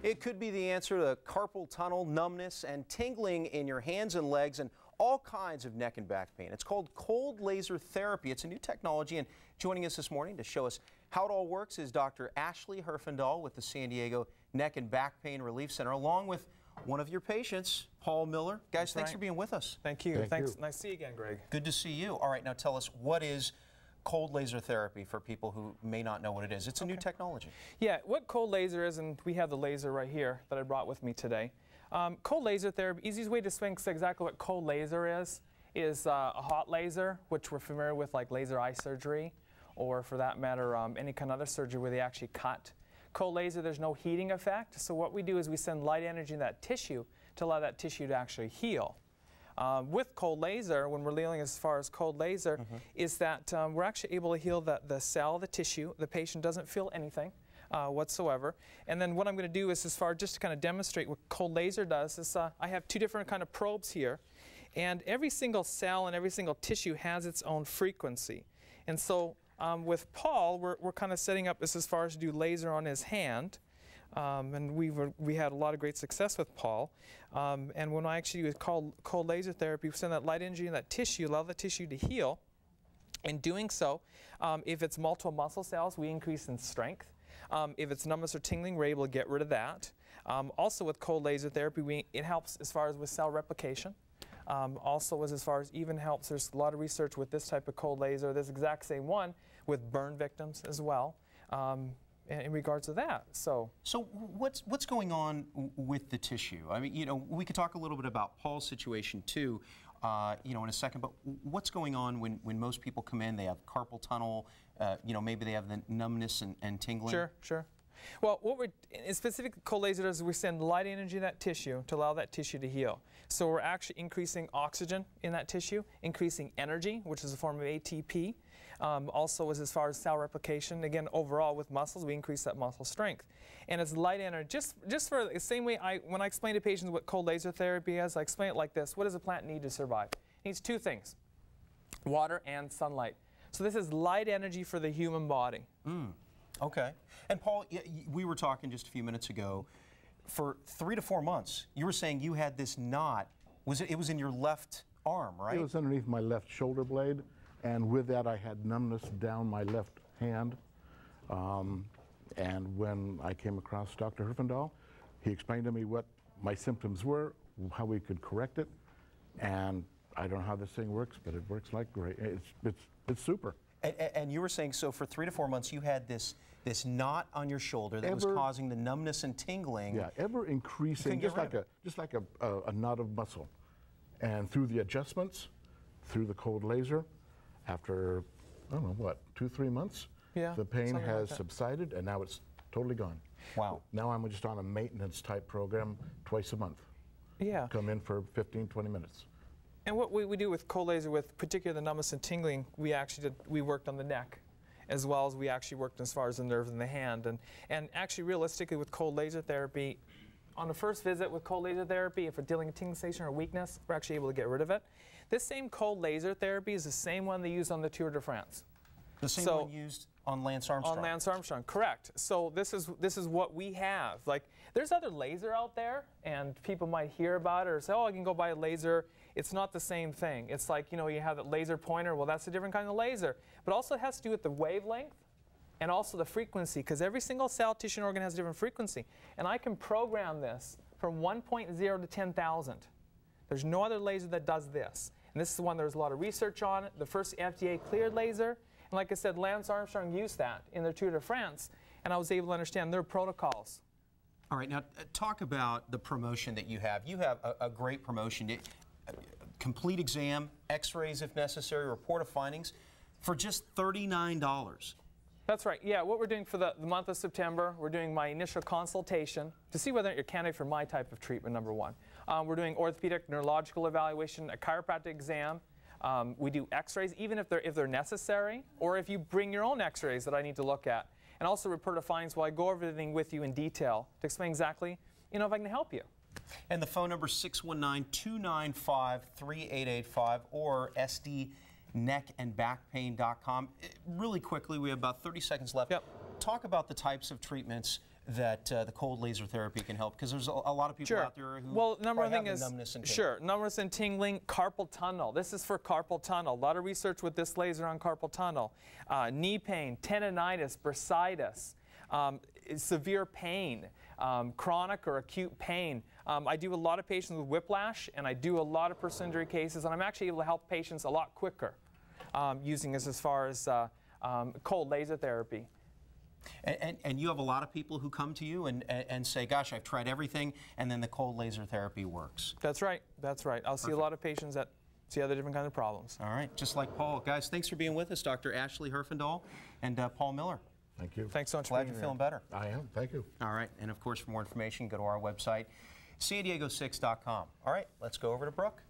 It could be the answer to carpal tunnel, numbness, and tingling in your hands and legs, and all kinds of neck and back pain. It's called cold laser therapy. It's a new technology, and joining us this morning to show us how it all works is Dr. Ashley Herfindahl with the San Diego Neck and Back Pain Relief Center, along with one of your patients, Paul Miller. Guys, thanks for being with us. Thank you. Thanks. Nice to see you again, Greg. Good to see you. All right, now tell us, what is cold laser therapy for people who may not know what it is? It's a new technology. Yeah, what cold laser is, and we have the laser right here that I brought with me today. Cold laser therapy, easiest way to explain exactly what cold laser is a hot laser, which we're familiar with, like laser eye surgery, or for that matter, any kind of other surgery where they actually cut. Cold laser, there's no heating effect, so what we do is we send light energy in that tissue to allow that tissue to actually heal. With cold laser, when we're dealing as far as cold laser, is that we're actually able to heal the cell, the tissue. The patient doesn't feel anything whatsoever. And then what I'm going to do is, as far just to kind of demonstrate what cold laser does, is I have two different kind of probes here. And every single cell and every single tissue has its own frequency. And so with Paul, we're kind of setting up this as far as to do laser on his hand. And we had a lot of great success with Paul. And when I actually do cold laser therapy, we send that light energy in that tissue, allow the tissue to heal. In doing so, if it's multiple muscle cells, we increase in strength. If it's numbness or tingling, we're able to get rid of that. Also with cold laser therapy, it helps as far as with cell replication. Also as far as even helps, there's a lot of research with this type of cold laser, this exact same one, with burn victims as well. In regards to that. So what's going on with the tissue? I mean, you know, we could talk a little bit about Paul's situation too, you know, in a second, but what's going on when most people come in, they have carpal tunnel, you know, maybe they have the numbness and tingling? Sure. Well, what we're, in specific cold laser does is we send light energy to that tissue to allow that tissue to heal. So we're actually increasing oxygen in that tissue, increasing energy, which is a form of ATP. Also as far as cell replication, again, overall with muscles, we increase that muscle strength. And it's light energy, just for the same way when I explain to patients what cold laser therapy is, I explain it like this. What does a plant need to survive? It needs two things, water and sunlight. So this is light energy for the human body. Okay. And Paul, we were talking just a few minutes ago, for 3 to 4 months, you were saying you had this knot. It was in your left arm, right? It was underneath my left shoulder blade, and with that I had numbness down my left hand. And when I came across Dr. Herfindahl, he explained to me what my symptoms were, how we could correct it, and I don't know how this thing works, but it works like great. It's super. And you were saying, so for 3 to 4 months, you had this knot on your shoulder that was causing the numbness and tingling. Yeah, ever increasing, just like a knot of muscle. And through the adjustments, through the cold laser, after, I don't know, what, 2 or 3 months, the pain has subsided, and now it's totally gone. Wow. Now I'm just on a maintenance type program twice a month. Yeah. Come in for 15, 20 minutes. And what we do with cold laser, with particularly the numbness and tingling, we worked on the neck, as well as we actually worked as far as the nerves in the hand. And actually, realistically, with cold laser therapy, on the first visit with cold laser therapy, if we're dealing with tingling sensation or weakness, we're actually able to get rid of it. This same cold laser therapy is the same one they used on the Tour de France. The same one used on Lance Armstrong? On Lance Armstrong, correct. So this is what we have. Like, there's other laser out there, and people might hear about it or say, oh, I can go buy a laser. It's not the same thing. It's like, you know, you have that laser pointer. Well, that's a different kind of laser. But also it has to do with the wavelength and also the frequency, because every single cell, tissue, and organ has a different frequency. And I can program this from 1.0 to 10,000. There's no other laser that does this. And this is the one there's a lot of research on. The first FDA-cleared laser. And like I said, Lance Armstrong used that in their Tour de France. And I was able to understand their protocols. All right, now talk about the promotion that you have. You have a great promotion. Complete exam, x-rays if necessary, report of findings for just $39. That's right. Yeah, what we're doing for the month of September, we're doing my initial consultation to see whether you're a candidate for my type of treatment, number one. We're doing orthopedic neurological evaluation, a chiropractic exam. We do x-rays, even if they're necessary, or if you bring your own x-rays that I need to look at. And also report of findings while I go over everything with you in detail to explain exactly, you know, if I can help you. And the phone number is 619-295-3885 or neckandbackpain.com. Really quickly, we have about 30 seconds left. Yep. Talk about the types of treatments that the cold laser therapy can help, because there's a lot of people out there who number one thing have is numbness and tingling. sure, numbness and tingling, carpal tunnel. This is for carpal tunnel. A lot of research with this laser on carpal tunnel. Knee pain, tendonitis, bursitis, severe pain, chronic or acute pain. I do a lot of patients with whiplash, and I do a lot of personal injury cases, and I'm actually able to help patients a lot quicker using this as far as cold laser therapy. And you have a lot of people who come to you and say, gosh, I've tried everything, and then the cold laser therapy works. That's right. That's right. I'll see a lot of patients that see other different kinds of problems. All right. Just like Paul. Guys, thanks for being with us, Dr. Ashley Herfindahl and Paul Miller. Thank you. Thanks so much. Glad you're feeling better. I am. Thank you. All right. And, of course, for more information, go to our website, sandiego6.com. All right. Let's go over to Brooke.